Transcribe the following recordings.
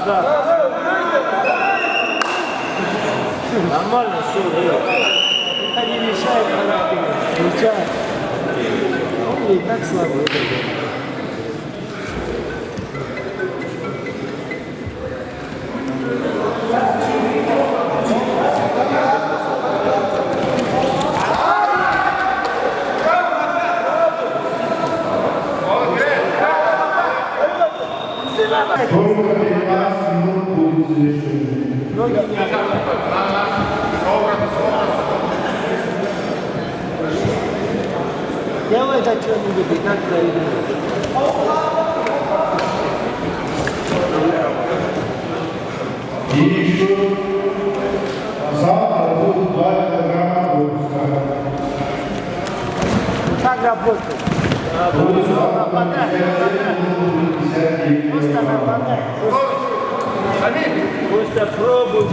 Да. Нормально, все. Это не мешает характеру. Включай. Он и так слабый. Только 15 минут будет завершено. Делай это что-нибудь и так проигрываешь. И еще завтра будут 2 килограмма выпуска. Как работает? Просто нападай. Просто пробуй.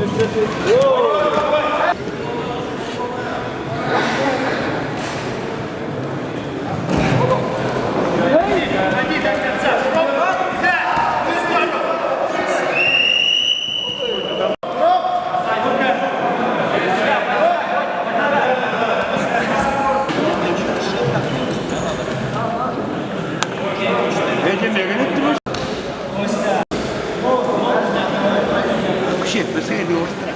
Вообще, посреди острова.